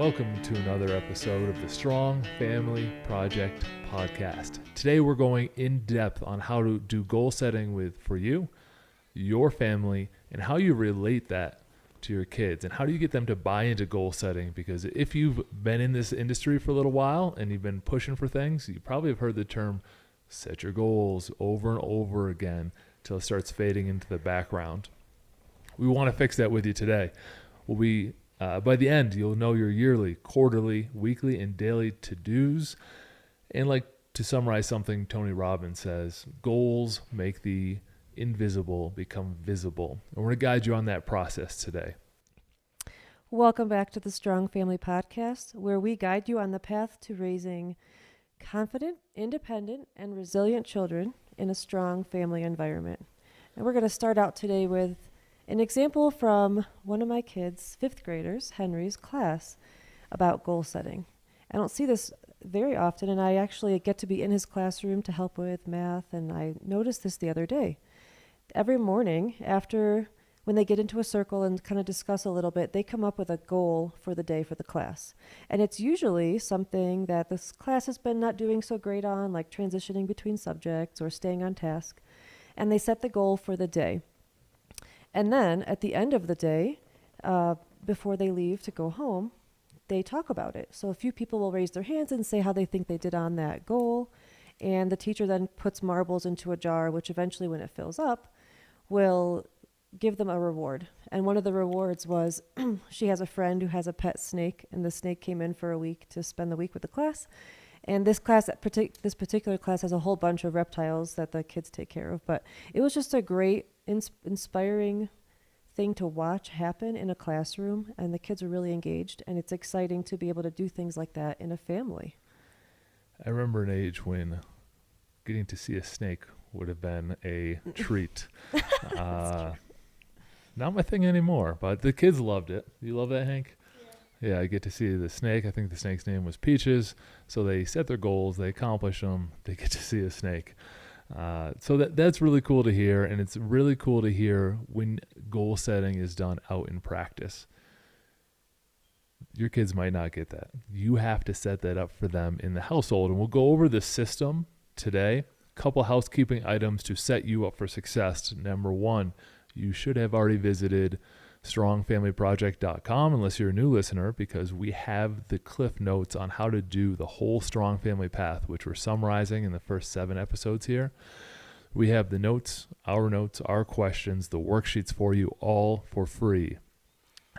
Welcome to another episode of the Strong Family Project podcast. Today we're going in depth on how to do goal setting for you, your family, and how you relate that to your kids and how do you get them to buy into goal setting, because if you've been in this industry for a little while and you've been pushing for things, you probably have heard the term set your goals over and over again till it starts fading into the background. We want to fix that with you today. By the end, you'll know your yearly, quarterly, weekly, and daily to-dos. And like to summarize something Tony Robbins says, goals make the invisible become visible. And we're going to guide you on that process today. Welcome back to the Strong Family Podcast, where we guide you on the path to raising confident, independent, and resilient children in a strong family environment. And we're going to start out today with an example from one of my kids, fifth graders, Henry's class, about goal setting. I don't see this very often, and I actually get to be in his classroom to help with math, and I noticed this the other day. Every morning, when they get into a circle and kind of discuss a little bit, they come up with a goal for the day for the class. And it's usually something that this class has been not doing so great on, like transitioning between subjects or staying on task. And they set the goal for the day. And then at the end of the day, before they leave to go home, they talk about it. So a few people will raise their hands and say how they think they did on that goal. And the teacher then puts marbles into a jar, which eventually, when it fills up, will give them a reward. And one of the rewards was she has a friend who has a pet snake, and the snake came in for a week to spend the week with the class. And this particular class has a whole bunch of reptiles that the kids take care of. But it was just a great, inspiring thing to watch happen in a classroom, and the kids are really engaged, and it's exciting to be able to do things like that in a family. I remember an age when getting to see a snake would have been a treat. Not my thing anymore, but the kids loved it. You love that, Hank? Yeah, I get to see the snake. I think the snake's name was Peaches. So they set their goals, they accomplish them, they get to see a snake. So that's really cool to hear, and it's really cool to hear when goal setting is done out in practice. Your kids might not get that. You have to set that up for them in the household, and we'll go over the system today. A couple housekeeping items to set you up for success. Number one, you should have already visited strongfamilyproject.com unless you're a new listener, because we have the cliff notes on how to do the whole Strong Family Path, which we're summarizing in the first 7 episodes here. We have the notes, our questions, the worksheets for you, all for free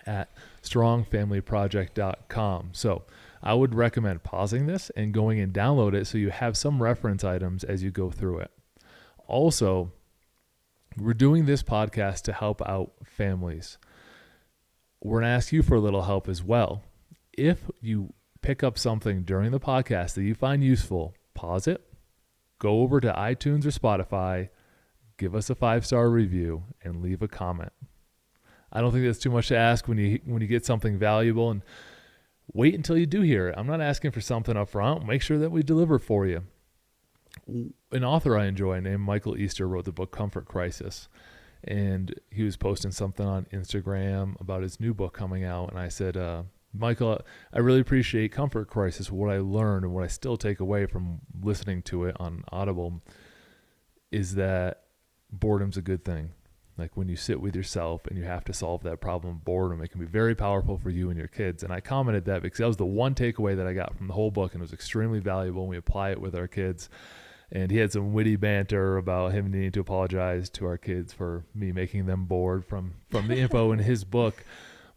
at strongfamilyproject.com. So I would recommend pausing this and going and download it so you have some reference items as you go through it. Also, we're doing this podcast to help out families. We're going to ask you for a little help as well. If you pick up something during the podcast that you find useful, pause it, go over to iTunes or Spotify, give us a 5-star review, and leave a comment. I don't think that's too much to ask when you get something valuable, and wait until you do hear it. I'm not asking for something up front. Make sure that we deliver for you. An author I enjoy named Michael Easter wrote the book Comfort Crisis, and he was posting something on Instagram about his new book coming out, and I said, Michael, I really appreciate Comfort Crisis. What I learned and what I still take away from listening to it on Audible is that boredom's a good thing. Like when you sit with yourself and you have to solve that problem, boredom, it can be very powerful for you and your kids. And I commented that because that was the one takeaway that I got from the whole book, and it was extremely valuable, and we apply it with our kids. And he had some witty banter about him needing to apologize to our kids for me making them bored from the info in his book.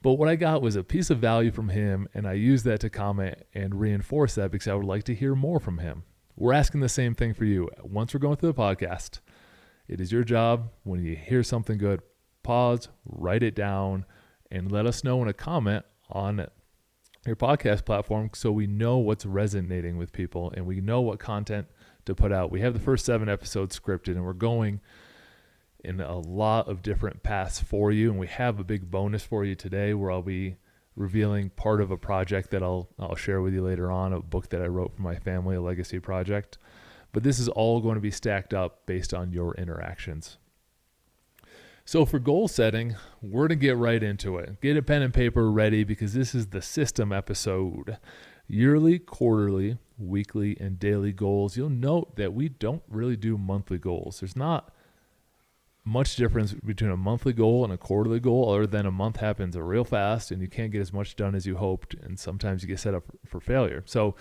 But what I got was a piece of value from him, and I used that to comment and reinforce that because I would like to hear more from him. We're asking the same thing for you. Once we're going through the podcast, it is your job, when you hear something good, pause, write it down, and let us know in a comment on your podcast platform so we know what's resonating with people and we know what content to put out. We have the first 7 episodes scripted, and we're going in a lot of different paths for you. And we have a big bonus for you today where I'll be revealing part of a project that I'll share with you later on, a book that I wrote for my family, a legacy project. But this is all going to be stacked up based on your interactions. So for goal setting, we're going to get right into it. Get a pen and paper ready because this is the system episode. Yearly, quarterly, weekly, and daily goals. You'll note that we don't really do monthly goals. There's not much difference between a monthly goal and a quarterly goal, other than a month happens real fast and you can't get as much done as you hoped, and sometimes you get set up for failure. So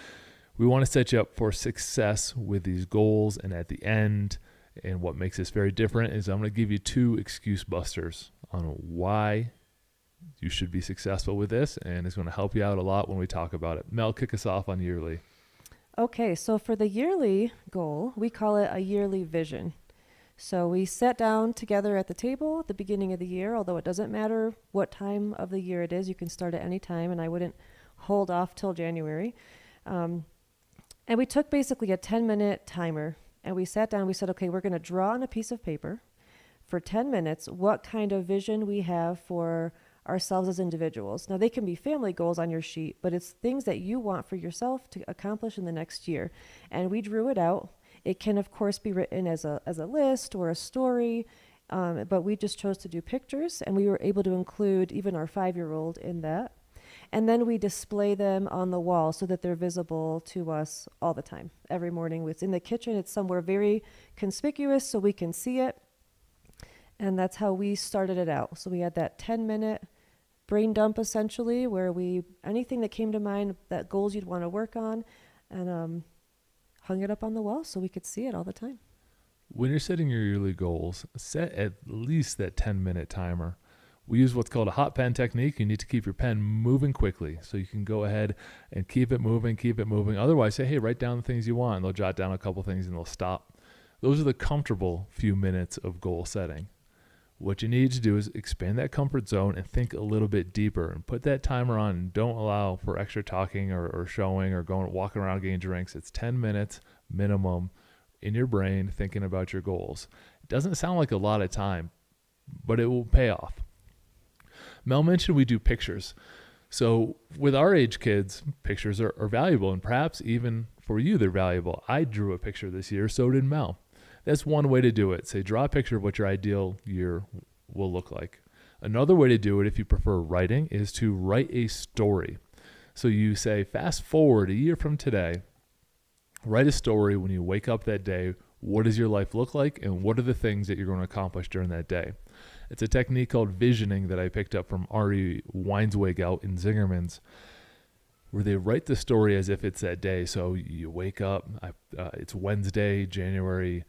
we want to set you up for success with these goals, and at the end, and what makes this very different is I'm going to give you 2 excuse busters on why you should be successful with this, and it's going to help you out a lot when we talk about it. Mel, kick us off on yearly. Okay, so for the yearly goal, we call it a yearly vision. So we sat down together at the table at the beginning of the year, although it doesn't matter what time of the year it is. You can start at any time, and I wouldn't hold off till January. And we took basically a 10-minute timer, and we sat down. We said, okay, we're going to draw on a piece of paper for 10 minutes what kind of vision we have for ourselves as individuals. Now, they can be family goals on your sheet, but it's things that you want for yourself to accomplish in the next year. And we drew it out. It can, of course, be written as a list or a story, but we just chose to do pictures, and we were able to include even our 5-year-old in that. And then we display them on the wall so that they're visible to us all the time. Every morning, it's in the kitchen. It's somewhere very conspicuous so we can see it. And that's how we started it out. So we had that 10-minute brain dump, essentially, where anything that came to mind, that goals you'd want to work on, and hung it up on the wall so we could see it all the time. When you're setting your yearly goals, set at least that 10-minute timer. We use what's called a hot pen technique. You need to keep your pen moving quickly so you can go ahead and keep it moving. Otherwise, say, hey, write down the things you want, and they'll jot down a couple things and they'll stop. Those are the comfortable few minutes of goal setting. What you need to do is expand that comfort zone and think a little bit deeper, and put that timer on, and don't allow for extra talking or showing or walking around getting drinks. It's 10 minutes minimum in your brain thinking about your goals. It doesn't sound like a lot of time, but it will pay off. Mel mentioned we do pictures. So with our age kids, pictures are valuable, and perhaps even for you they're valuable. I drew a picture this year, so did Mel. That's one way to do it. Say, draw a picture of what your ideal year will look like. Another way to do it, if you prefer writing, is to write a story. So you say, fast forward a year from today, write a story when you wake up that day. What does your life look like, and what are the things that you're going to accomplish during that day? It's a technique called visioning that I picked up from Ari Weinswig out in Zingerman's, where they write the story as if it's that day. So you wake up, it's Wednesday, January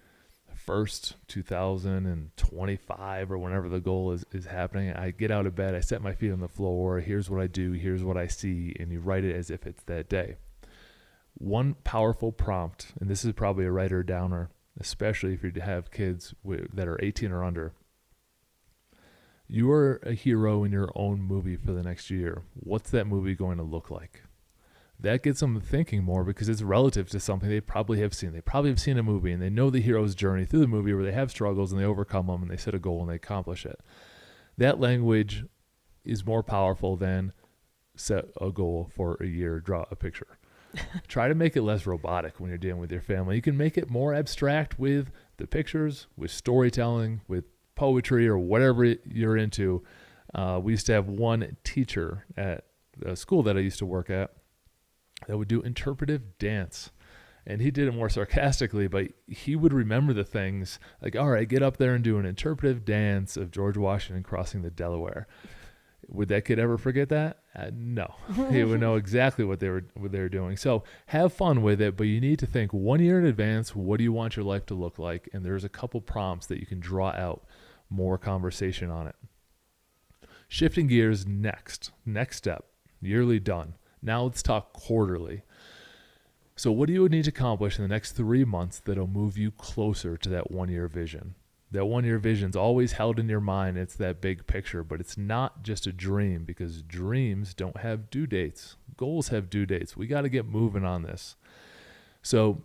1st, 2025, or whenever the goal is happening. I get out of bed, I set my feet on the floor, here's what I do, here's what I see, and you write it as if it's that day. One powerful prompt, and this is probably a writer downer, especially if you have kids that are 18 or under. You are a hero in your own movie for the next year. What's that movie going to look like? That gets them thinking more because it's relative to something they probably have seen. They probably have seen a movie, and they know the hero's journey through the movie where they have struggles and they overcome them and they set a goal and they accomplish it. That language is more powerful than set a goal for a year, draw a picture. Try to make it less robotic when you're dealing with your family. You can make it more abstract with the pictures, with storytelling, with poetry, or whatever you're into. We used to have one teacher at a school that I used to work at that would do interpretive dance. And he did it more sarcastically, but he would remember the things like, all right, get up there and do an interpretive dance of George Washington crossing the Delaware. Would that kid ever forget that? No. He would know exactly what they were doing. So have fun with it, but you need to think 1 year in advance, what do you want your life to look like? And there's a couple prompts that you can draw out more conversation on it. Shifting gears next step, yearly done. Now let's talk quarterly. So what do you need to accomplish in the next 3 months that'll move you closer to that 1 year vision? That 1 year vision's always held in your mind. It's that big picture, but it's not just a dream, because dreams don't have due dates. Goals have due dates. We got to get moving on this. So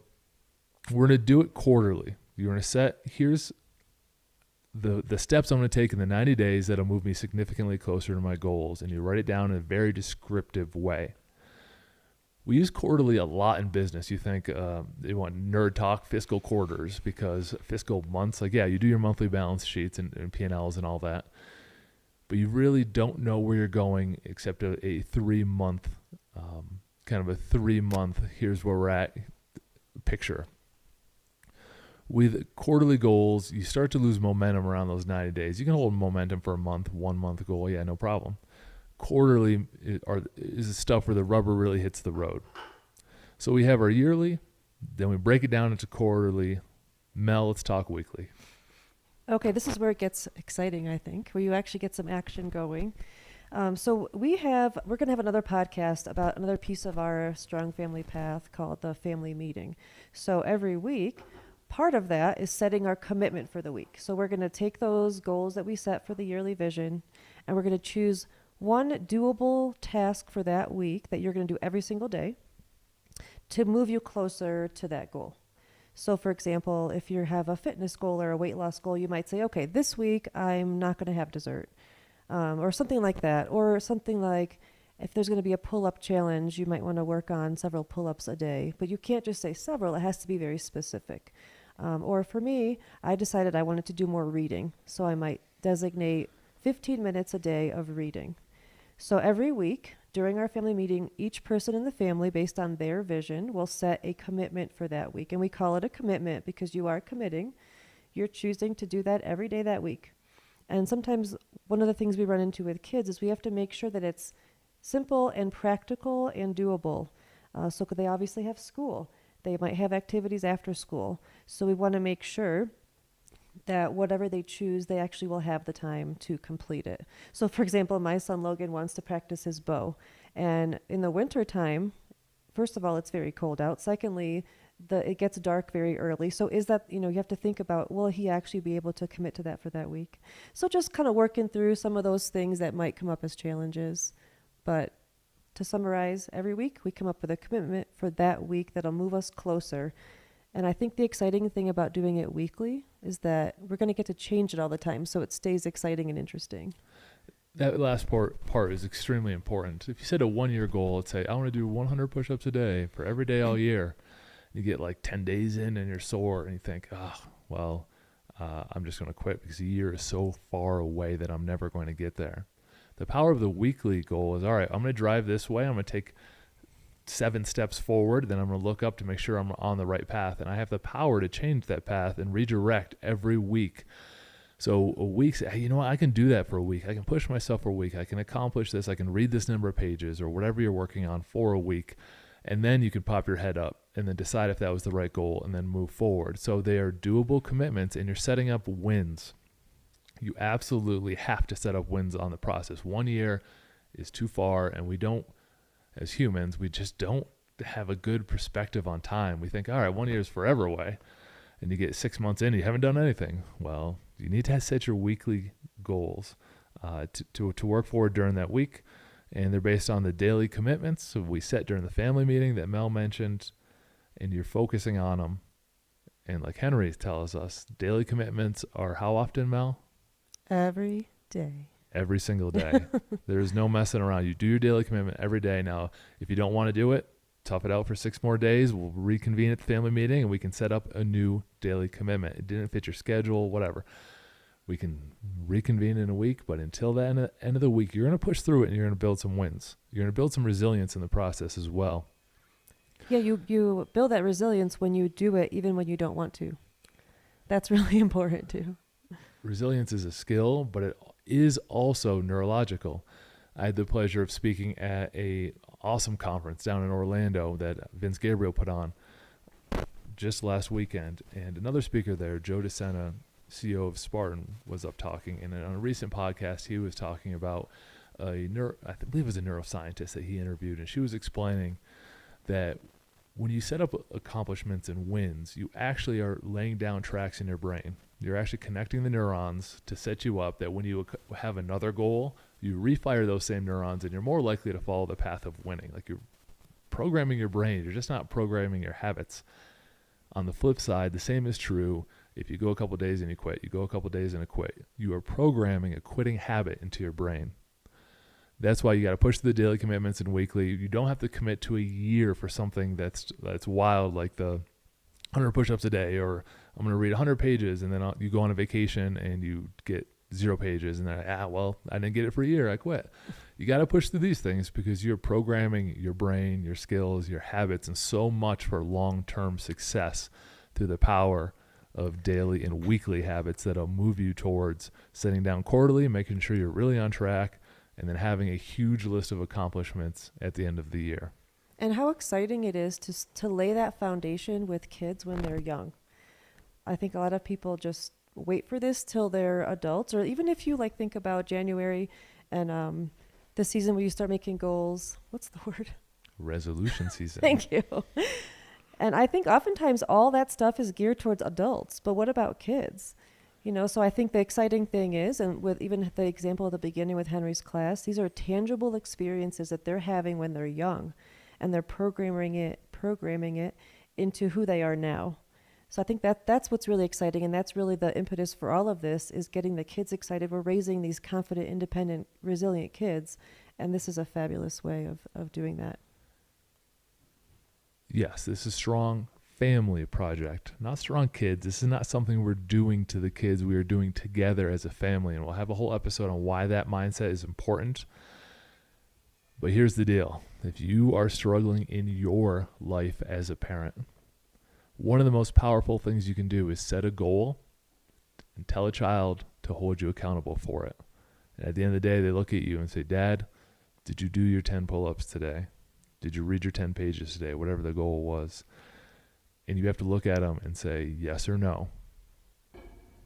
we're going to do it quarterly. You're going to set, here's the steps I'm going to take in the 90 days that'll move me significantly closer to my goals. And you write it down in a very descriptive way. We use quarterly a lot in business. You think they want nerd talk fiscal quarters because fiscal months, like, yeah, you do your monthly balance sheets and P&Ls and all that, but you really don't know where you're going except a 3-month, kind of a 3-month, here's where we're at picture. With quarterly goals, you start to lose momentum around those 90 days. You can hold momentum for a month, 1 month goal. Yeah, no problem. Quarterly is the stuff where the rubber really hits the road. So we have our yearly, then we break it down into quarterly. Mel, let's talk weekly. Okay, this is where it gets exciting, I think, where you actually get some action going. So we're going to have another podcast about another piece of our Strong Family Path called the family meeting. So every week, part of that is setting our commitment for the week. So we're going to take those goals that we set for the yearly vision, and we're going to choose one doable task for that week that you're going to do every single day to move you closer to that goal. So for example, if you have a fitness goal or a weight loss goal, you might say, okay, this week I'm not going to have dessert, or something like that. Or something like, if there's going to be a pull-up challenge, you might want to work on several pull-ups a day, but you can't just say several. It has to be very specific. Or for me, I decided I wanted to do more reading, so I might designate 15 minutes a day of reading. So every week during our family meeting, each person in the family, based on their vision, will set a commitment for that week. And we call it a commitment because you are committing. You're choosing to do that every day that week. And sometimes one of the things we run into with kids is we have to make sure that it's simple and practical and doable. So they obviously have school. They might have activities after school. So we want to make sure that whatever they choose, they actually will have the time to complete it. So for example, my son Logan wants to practice his bow. And in the winter time, first of all, it's very cold out. Secondly, it gets dark very early. So is that, you have to think about, will he actually be able to commit to that for that week? So just kind of working through some of those things that might come up as challenges. But to summarize, every week we come up with a commitment for that week that'll move us closer. And I think the exciting thing about doing it weekly is that we're going to get to change it all the time, so it stays exciting and interesting. That last part is extremely important. If you set a 1-year goal, let's say, I want to do 100 push-ups a day for every day all year. You get like 10 days in and you're sore and you think, I'm just going to quit because the year is so far away that I'm never going to get there. The power of the weekly goal is, all right, I'm going to drive this way. I'm going to take 7 steps forward. Then I'm going to look up to make sure I'm on the right path. And I have the power to change that path and redirect every week. So a week, I can do that for a week. I can push myself for a week. I can accomplish this. I can read this number of pages or whatever you're working on for a week. And then you can pop your head up and then decide if that was the right goal and then move forward. So they are doable commitments and you're setting up wins. You absolutely have to set up wins on the process. 1 year is too far, and we don't, as humans, we just don't have a good perspective on time. We think, all right, 1 year is forever away, and you get 6 months in, you haven't done anything. Well, you need to set your weekly goals to work forward during that week, and they're based on the daily commitments so we set during the family meeting that Mel mentioned, and you're focusing on them. And like Henry tells us, daily commitments are how often, Mel? Every day. Every single day. There's no messing around. You do your daily commitment every day. Now, if you don't want to do it, tough it out for 6 more days. We'll reconvene at the family meeting and we can set up a new daily commitment. It didn't fit your schedule, whatever. We can reconvene in a week, but until the end of the week, you're going to push through it and you're going to build some wins. You're going to build some resilience in the process as well. Yeah, you build that resilience when you do it, even when you don't want to. That's really important too. Resilience is a skill, but it is also neurological. I had the pleasure of speaking at a awesome conference down in Orlando that Vince Gabriel put on just last weekend. And another speaker there, Joe DeSena, CEO of Spartan, was up talking. And on a recent podcast, he was talking about I believe it was a neuroscientist that he interviewed. And she was explaining that when you set up accomplishments and wins, you actually are laying down tracks in your brain. You're actually connecting the neurons to set you up that when you have another goal, you refire those same neurons and you're more likely to follow the path of winning. Like you're programming your brain. You're just not programming your habits. On the flip side, the same is true if you go a couple days and you quit. You go a couple days and you quit. You are programming a quitting habit into your brain. That's why you got to push the daily commitments and weekly. You don't have to commit to a year for something that's wild, like the 100 push-ups a day, or I'm going to read 100 pages, and then you go on a vacation and you get 0 pages, and then I didn't get it for a year, I quit. You got to push through these things because you're programming your brain, your skills, your habits, and so much for long-term success through the power of daily and weekly habits that'll move you towards sitting down quarterly, making sure you're really on track, and then having a huge list of accomplishments at the end of the year. And how exciting it is to lay that foundation with kids when they're young. I think a lot of people just wait for this till they're adults, or even if you think about January and the season where you start making goals. What's the word? Resolution season. Thank you. And I think oftentimes all that stuff is geared towards adults, but what about kids? So I think the exciting thing is, and with even the example at the beginning with Henry's class, these are tangible experiences that they're having when they're young, and they're programming it into who they are now. So I think that's what's really exciting, and that's really the impetus for all of this, is getting the kids excited. We're raising these confident, independent, resilient kids, and this is a fabulous way of doing that. Yes, this is strong family project, not strong kids. This is not something we're doing to the kids. We are doing together as a family, and we'll have a whole episode on why that mindset is important. But here's the deal. If you are struggling in your life as a parent, one of the most powerful things you can do is set a goal and tell a child to hold you accountable for it. And at the end of the day, they look at you and say, Dad, did you do your 10 pull-ups today? Did you read your 10 pages today? Whatever the goal was. And you have to look at them and say yes or no.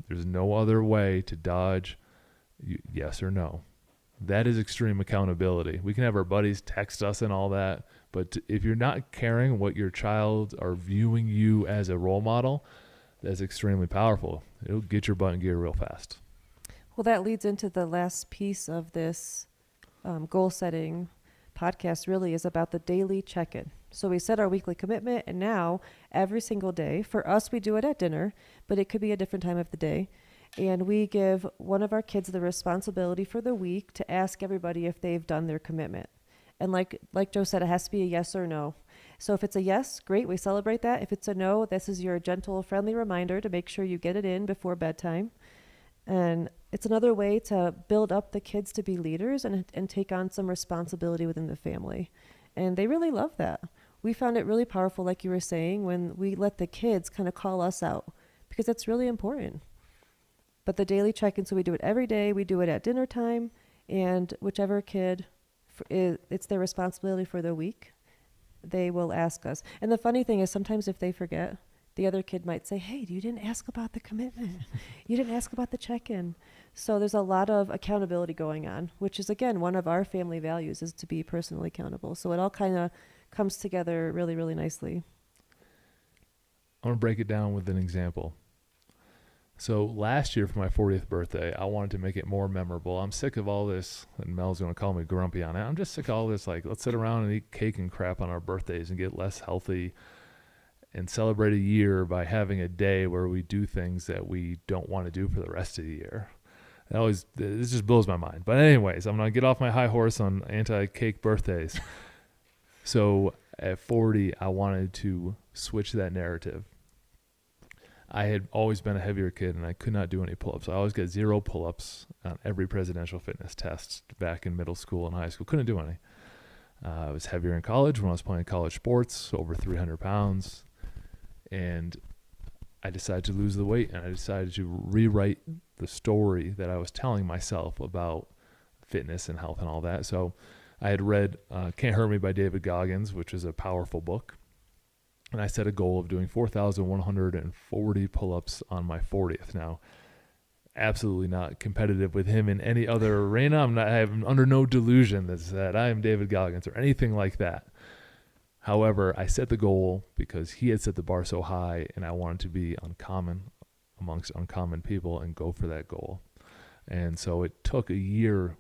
There's no other way to dodge yes or no. That is extreme accountability. We can have our buddies text us and all that, but if you're not caring what your child are viewing you as a role model, that's extremely powerful. It'll get your butt in gear real fast. Well, that leads into the last piece of this goal setting podcast, really is about the daily check-in. So we set our weekly commitment, and now every single day, for us, we do it at dinner, but it could be a different time of the day. And we give one of our kids the responsibility for the week to ask everybody if they've done their commitment. And like Joe said, it has to be a yes or no. So if it's a yes, great, we celebrate that. If it's a no, this is your gentle, friendly reminder to make sure you get it in before bedtime. And it's another way to build up the kids to be leaders and take on some responsibility within the family. And they really love that. We found it really powerful, like you were saying, when we let the kids kind of call us out, because it's really important. But the daily check-in, so we do it every day. We do it at dinner time, and whichever kid, it's their responsibility for the week, they will ask us. And the funny thing is, sometimes if they forget, the other kid might say, hey, you didn't ask about the commitment. You didn't ask about the check-in. So there's a lot of accountability going on, which is, again, one of our family values, is to be personally accountable. So it all kind of comes together really, really nicely. I'm going to break it down with an example. So last year for my 40th birthday, I wanted to make it more memorable. I'm sick of all this, and Mel's going to call me grumpy on it. I'm just sick of all this, let's sit around and eat cake and crap on our birthdays and get less healthy and celebrate a year by having a day where we do things that we don't want to do for the rest of the year. This just blows my mind. But anyways, I'm going to get off my high horse on anti-cake birthdays. So at 40, I wanted to switch that narrative. I had always been a heavier kid, and I could not do any pull-ups. I always got 0 pull-ups on every presidential fitness test back in middle school and high school. Couldn't do any. I was heavier in college when I was playing college sports, over 300 pounds. And I decided to lose the weight, and I decided to rewrite the story that I was telling myself about fitness and health and all that. So I had read Can't Hurt Me by David Goggins, which is a powerful book. And I set a goal of doing 4,140 pull-ups on my 40th. Now, absolutely not competitive with him in any other arena. I'm under no delusion that I am David Goggins or anything like that. However, I set the goal because he had set the bar so high, and I wanted to be uncommon amongst uncommon people and go for that goal. And so it took a year.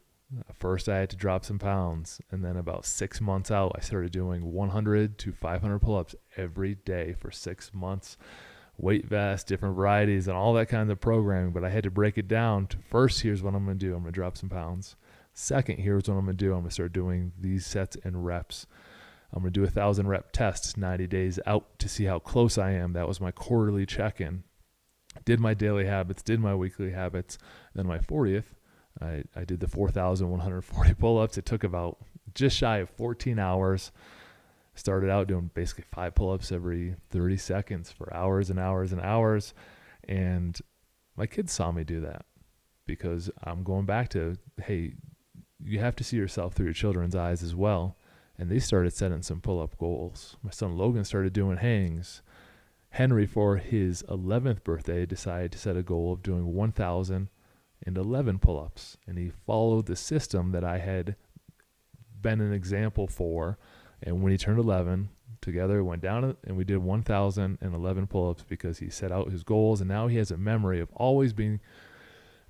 First, I had to drop some pounds, and then about 6 months out, I started doing 100 to 500 pull-ups every day for 6 months. Weight vests, different varieties, and all that kind of programming. But I had to break it down to, first, here's what I'm going to do. I'm going to drop some pounds. Second, here's what I'm going to do. I'm going to start doing these sets and reps. I'm going to do 1,000 rep tests 90 days out to see how close I am. That was my quarterly check-in. Did my daily habits, did my weekly habits. Then my 40th, I did the 4,140 pull-ups. It took about just shy of 14 hours. Started out doing basically 5 pull-ups every 30 seconds for hours and hours and hours. And my kids saw me do that because I'm going back to, hey, you have to see yourself through your children's eyes as well. And they started setting some pull-up goals. My son Logan started doing hangs. Henry, for his 11th birthday, decided to set a goal of doing 1,011 pull-ups. And he followed the system that I had been an example for. And when he turned 11, together went down and we did 1,011 pull-ups because he set out his goals. And now he has a memory of always being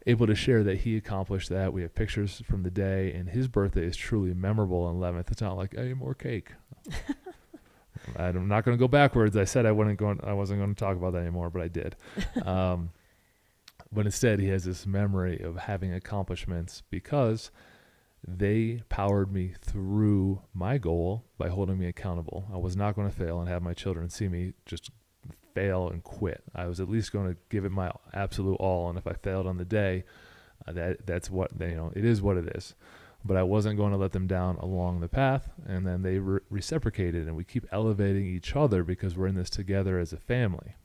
able to share that he accomplished that. We have pictures from the day, and his birthday is truly memorable on 11th. It's not like, hey, more cake. I'm not going to go backwards. I said I wasn't going to talk about that anymore, but I did. But instead, he has this memory of having accomplishments because they powered me through my goal by holding me accountable. I was not going to fail and have my children see me just fail and quit. I was at least going to give it my absolute all, and if I failed on the day, that's what it is what it is. But I wasn't going to let them down along the path, and then they reciprocated, and we keep elevating each other because we're in this together as a family.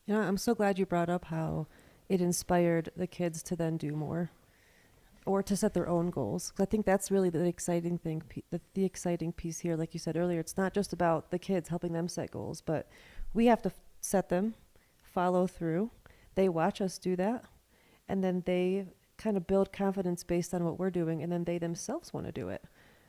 I'm so glad you brought up how it inspired the kids to then do more or to set their own goals. 'Cause I think that's really the exciting thing, the exciting piece here. Like you said earlier, it's not just about the kids helping them set goals, but we have to set them, follow through. They watch us do that, and then they kind of build confidence based on what we're doing, and then they themselves want to do it.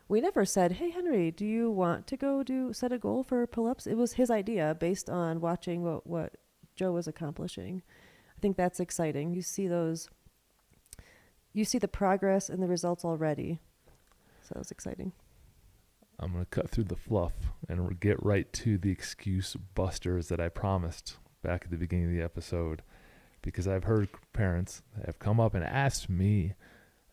We never said, hey, Henry, do you want to go set a goal for pull-ups? It was his idea based on watching what Joe was accomplishing. I think that's exciting. You see the progress and the results already. So that was exciting. I'm going to cut through the fluff and get right to the excuse busters that I promised back at the beginning of the episode, because I've heard parents that have come up and asked me,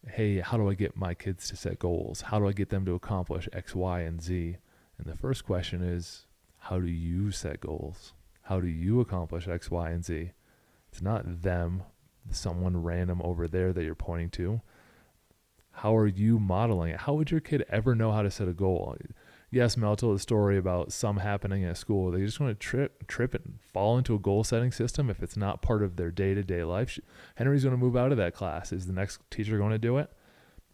hey, how do I get my kids to set goals? How do I get them to accomplish X, Y, and Z? And the first question is, how do you set goals? How do you accomplish X, Y, and Z? It's not them, someone random over there that you're pointing to. How are you modeling it? How would your kid ever know how to set a goal? Yes, Mel told a story about some happening at school. They just want to trip and fall into a goal-setting system if it's not part of their day-to-day life. Henry's going to move out of that class. Is the next teacher going to do it?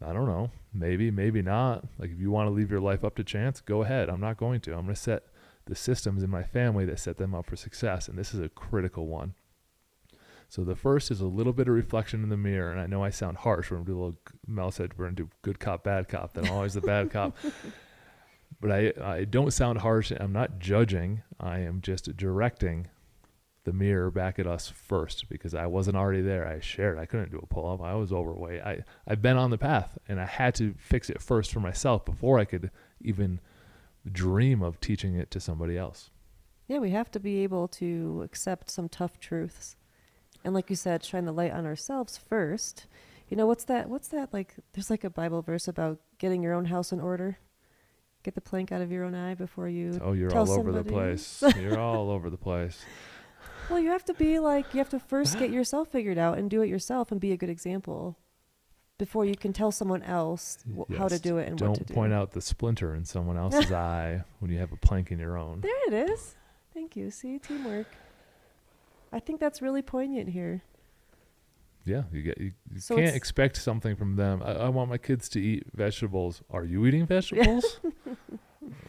I don't know. Maybe, maybe not. Like, if you want to leave your life up to chance, go ahead. I'm not going to. I'm going to set the systems in my family that set them up for success, and this is a critical one. So the first is a little bit of reflection in the mirror, and I know I sound harsh. We're going to do a little, Mel said we're going to do good cop, bad cop. Then I'm always the bad cop. But I don't sound harsh. I'm not judging. I am just directing the mirror back at us first, because I wasn't already there. I shared. I couldn't do a pull-up. I was overweight. I've been on the path, and I had to fix it first for myself before I could even dream of teaching it to somebody else. Yeah, we have to be able to accept some tough truths. And like you said, shine the light on ourselves first. You know, what's that like? There's like a Bible verse about getting your own house in order. Get the plank out of your own eye before you you're tell all somebody. over the place. You're all over the place. Well, you have to first get yourself figured out and do it yourself and be a good example before you can tell someone else how to do it and what to do. Don't point out the splinter in someone else's eye when you have a plank in your own. There it is. Thank you. See, teamwork. I think that's really poignant here. Yeah, you can't expect something from them. I want my kids to eat vegetables. Are you eating vegetables?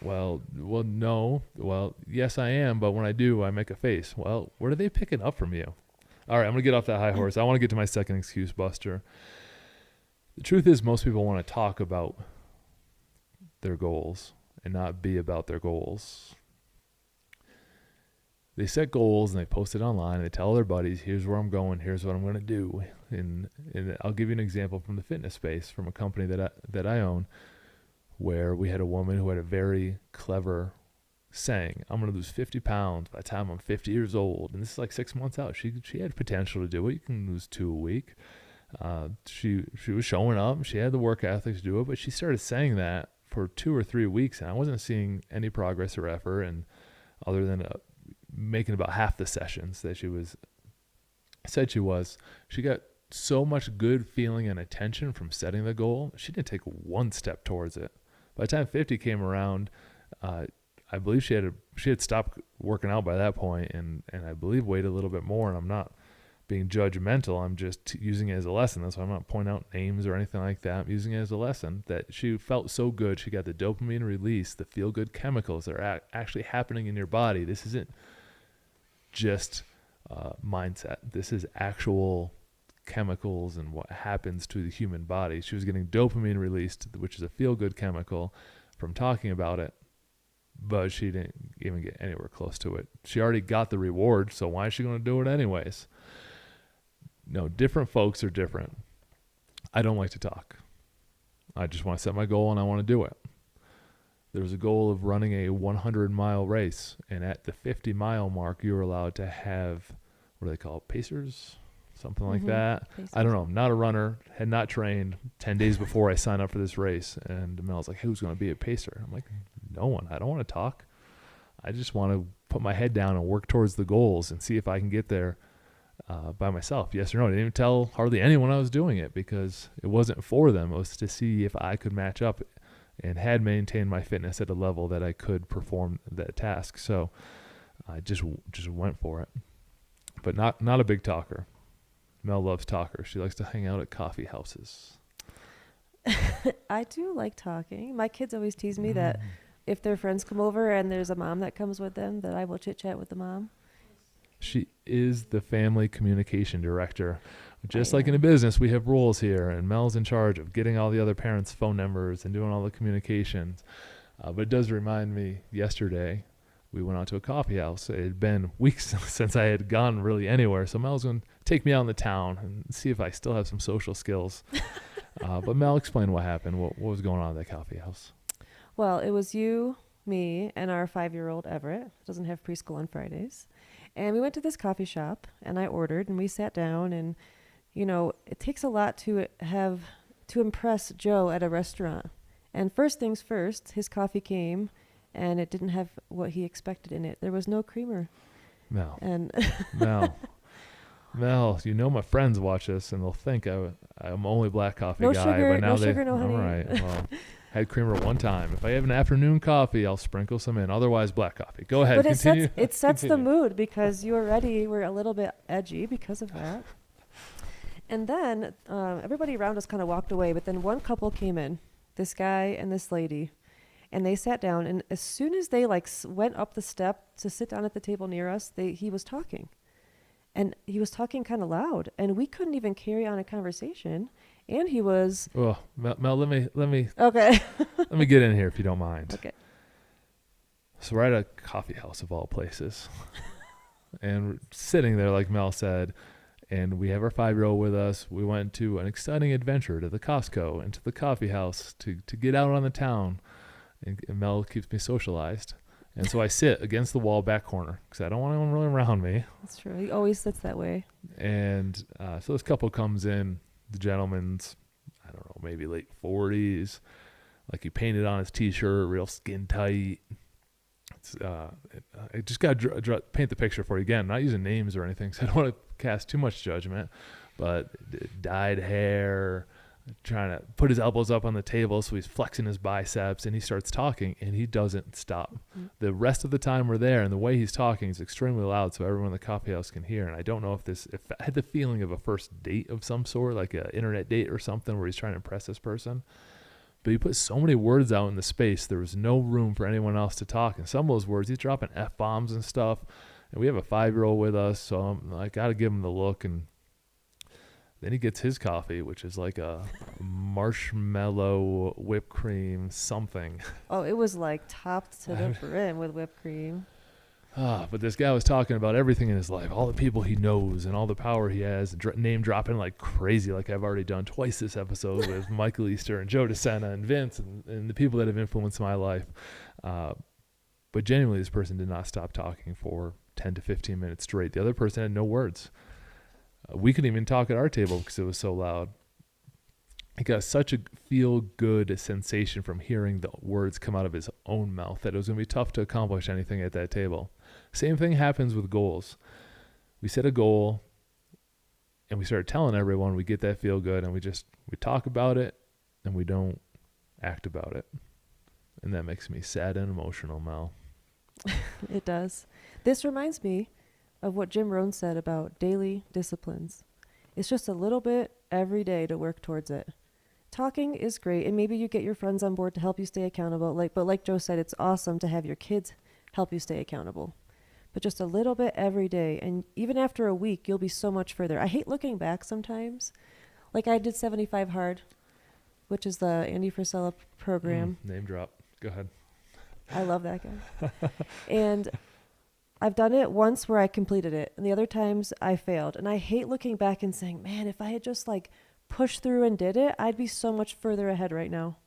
Well, no. Well, yes, I am. But when I do, I make a face. Well, what are they picking up from you? All right, I'm going to get off that high horse. I want to get to my second excuse buster. The truth is, most people want to talk about their goals and not be about their goals. They set goals and they post it online and they tell their buddies, here's where I'm going, here's what I'm going to do. And I'll give you an example from the fitness space, from a company that I own, where we had a woman who had a very clever saying, I'm going to lose 50 pounds by the time I'm 50 years old. And this is like 6 months out. She had potential to do it. You can lose 2 a week. She was showing up. She had the work ethic to do it, but she started saying that for 2 or 3 weeks, and I wasn't seeing any progress or effort, and other than making about half the sessions that said she was. She got so much good feeling and attention from setting the goal. She didn't take one step towards it. By the time 50 came around, I believe she had stopped working out by that point, and I believe weighed a little bit more. And I'm not being judgmental. I'm just using it as a lesson. That's why I'm not pointing out names or anything like that. I'm using it as a lesson that she felt so good. She got the dopamine release, the feel-good chemicals that are actually happening in your body. This isn't just mindset. This is actual chemicals and what happens to the human body. She was getting dopamine released, which is a feel-good chemical, from talking about it, but she didn't even get anywhere close to it. She already got the reward, so why is she going to do it anyways? No, different folks are different. I don't like to talk. I just want to set my goal and I want to do it. There was a goal of running a 100-mile race, and at the 50-mile mark, you were allowed to have, what do they call it, pacers? Something like that. Pacers. I don't know. I'm not a runner, had not trained 10 days before I signed up for this race. And Mel's like, who's going to be a pacer? I'm like, no one. I don't want to talk. I just want to put my head down and work towards the goals and see if I can get there by myself. Yes or no. I didn't even tell hardly anyone I was doing it because it wasn't for them. It was to see if I could match up and had maintained my fitness at a level that I could perform that task. So I just went for it. But not a big talker. Mel loves talkers. She likes to hang out at coffee houses. I do like talking. My kids always tease me that if their friends come over and there's a mom that comes with them, that I will chit-chat with the mom. She is the family communication director. Just like in a business, we have roles here, and Mel's in charge of getting all the other parents' phone numbers and doing all the communications. But it does remind me, yesterday, we went out to a coffee house. It had been weeks since I had gone really anywhere, so Mel's going to take me out in the town and see if I still have some social skills. But Mel, explain what happened. What was going on at that coffee house? Well, it was you, me, and our 5-year-old Everett. Doesn't have preschool on Fridays. And we went to this coffee shop, and I ordered, and we sat down, and, you know, it takes a lot to impress Joe at a restaurant. And first things first, his coffee came, and it didn't have what he expected in it. There was no creamer. Mel. And Mel, you know my friends watch this, and they'll think I'm only black coffee no guy. Sugar, but now no sugar, no honey. All right, well, had creamer one time. If I have an afternoon coffee, I'll sprinkle some in. Otherwise, black coffee. Go ahead, but continue. It sets the mood because you already were a little bit edgy because of that. And then everybody around us kind of walked away, but then one couple came in, this guy and this lady, and they sat down. And as soon as they went up the step to sit down at the table near us, he was talking. And he was talking kind of loud, and we couldn't even carry on a conversation. And he was. Oh, Mel, let me. Okay. Let me get in here if you don't mind. Okay. So we're at a coffee house of all places, and we're sitting there, like Mel said, and we have our 5-year-old with us. We went to an exciting adventure to the Costco and to the coffee house to get out on the town, and Mel keeps me socialized. And so I sit against the wall back corner because I don't want anyone really around me. That's true. He always sits that way. And so this couple comes in. The gentleman's, I don't know, maybe late 40s. Like he painted on his T-shirt, real skin tight. I just got to paint the picture for you. Again, not using names or anything, so I don't want to cast too much judgment. But dyed hair, trying to put his elbows up on the table, so he's flexing his biceps, and he starts talking, and he doesn't stop. Mm-hmm. The rest of the time we're there, and the way he's talking is extremely loud, so everyone in the coffee house can hear. And I don't know if I had the feeling of a first date of some sort, like an internet date or something, where he's trying to impress this person. But he put so many words out in the space, there was no room for anyone else to talk. And some of those words, he's dropping F-bombs and stuff. And we have a 5-year-old with us, so I got to give him the look. And then he gets his coffee, which is like a marshmallow whipped cream something. Oh, it was like topped to the brim with whipped cream. But this guy was talking about everything in his life, all the people he knows and all the power he has, name dropping like crazy, like I've already done twice this episode with Michael Easter and Joe DeSena and Vince and the people that have influenced my life. But genuinely, this person did not stop talking for 10 to 15 minutes straight. The other person had no words. We couldn't even talk at our table because it was so loud. He got such a feel-good sensation from hearing the words come out of his own mouth that it was going to be tough to accomplish anything at that table. Same thing happens with goals. We set a goal and we start telling everyone we get that feel-good, and we talk about it and we don't act about it. And that makes me sad and emotional, Mel. It does. This reminds me of what Jim Rohn said about daily disciplines. It's just a little bit every day to work towards it. Talking is great, and maybe you get your friends on board to help you stay accountable. But like Joe said, it's awesome to have your kids help you stay accountable. But just a little bit every day, and even after a week, you'll be so much further. I hate looking back sometimes. Like I did 75 Hard, which is the Andy Frisella program. Name drop. Go ahead. I love that guy. And I've done it once where I completed it, and the other times I failed. And I hate looking back and saying, man, if I had just pushed through and did it, I'd be so much further ahead right now.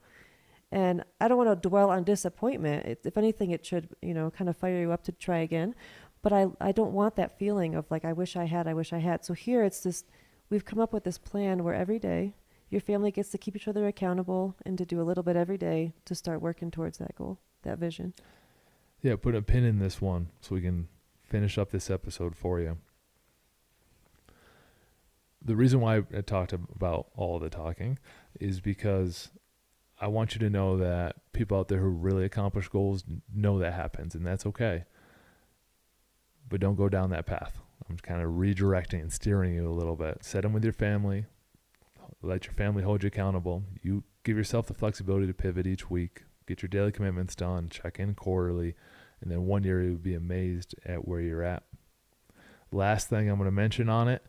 And I don't want to dwell on disappointment. If anything, it should, kind of fire you up to try again. But I don't want that feeling of I wish I had. So here it's this, we've come up with this plan where every day your family gets to keep each other accountable and to do a little bit every day to start working towards that goal, that vision. Yeah, put a pin in this one so we can finish up this episode for you. The reason why I talked about all the talking is because I want you to know that people out there who really accomplish goals know that happens, and that's okay. But don't go down that path. I'm kind of redirecting and steering you a little bit. Set them with your family. Let your family hold you accountable. You give yourself the flexibility to pivot each week. Get your daily commitments done. Check in quarterly. And then one year you'll be amazed at where you're at. Last thing I'm going to mention on it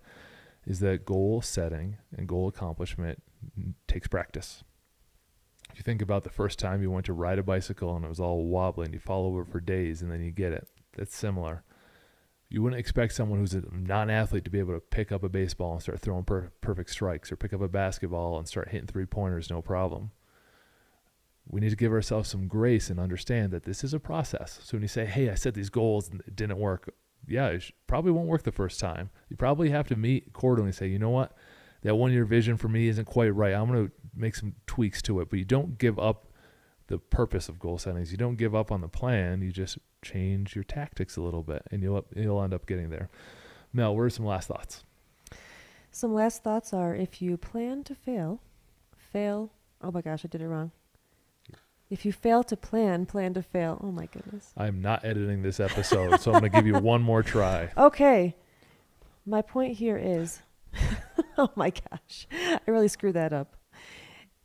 is that goal setting and goal accomplishment takes practice. If you think about the first time you went to ride a bicycle and it was all wobbly and you fall over for days and then you get it, that's similar. You wouldn't expect someone who's a non-athlete to be able to pick up a baseball and start throwing perfect strikes, or pick up a basketball and start hitting three-pointers no problem. We need to give ourselves some grace and understand that this is a process. So when you say, hey, I set these goals and it didn't work, yeah, it probably won't work the first time. You probably have to meet quarterly and say, you know what, that one-year vision for me isn't quite right. I'm going to make some tweaks to it. But you don't give up the purpose of goal settings. You don't give up on the plan. You just change your tactics a little bit, and you'll end up getting there. Mel, what are some last thoughts? Some last thoughts are, if you plan to fail. Oh my gosh, I did it wrong. If you fail to plan to fail. Oh my goodness. I'm not editing this episode, so I'm going to give you one more try. Okay. My point here is, oh my gosh, I really screwed that up.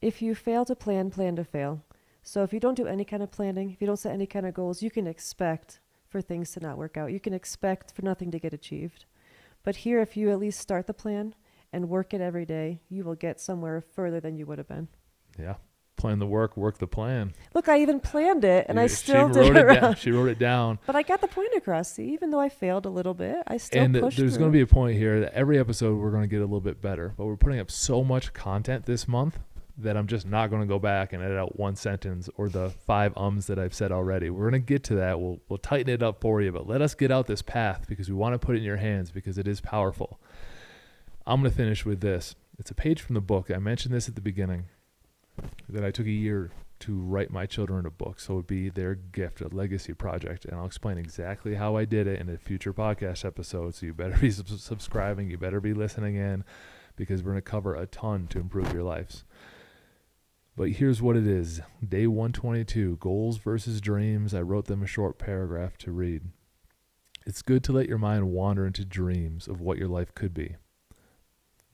If you fail to plan to fail. So if you don't do any kind of planning, if you don't set any kind of goals, you can expect for things to not work out. You can expect for nothing to get achieved. But here, if you at least start the plan and work it every day, you will get somewhere further than you would have been. Yeah. Plan the work the plan. Look, I even planned it, and I still did it wrong. She wrote it down. But I got the point across. See, even though I failed a little bit, I still pushed there's going to be a point here that every episode we're going to get a little bit better. But we're putting up so much content this month that I'm just not going to go back and edit out one sentence or the 5 ums that I've said already. We're going to get to that. We'll tighten it up for you, but let us get out this path because we want to put it in your hands because it is powerful. I'm going to finish with this. It's a page from the book. I mentioned this at the beginning, that I took a year to write my children a book. So it would be their gift, a legacy project. And I'll explain exactly how I did it in a future podcast episode. So you better be subscribing. You better be listening in because we're going to cover a ton to improve your lives. But here's what it is. Day 122, goals versus dreams. I wrote them a short paragraph to read. It's good to let your mind wander into dreams of what your life could be.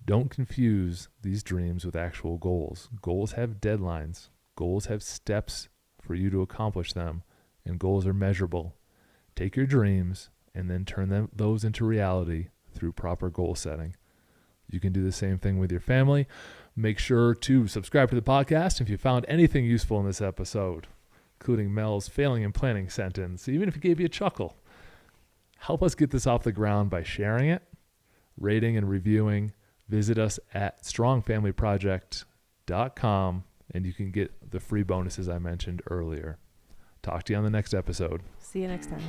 Don't confuse these dreams with actual goals. Goals have deadlines. Goals have steps for you to accomplish them, and goals are measurable. Take your dreams and then turn those into reality through proper goal setting. You can do the same thing with your family. Make sure to subscribe to the podcast if you found anything useful in this episode, including Mel's failing and planning sentence, even if it gave you a chuckle. Help us get this off the ground by sharing it, rating and reviewing. Visit us at strongfamilyproject.com, and you can get the free bonuses I mentioned earlier. Talk to you on the next episode. See you next time.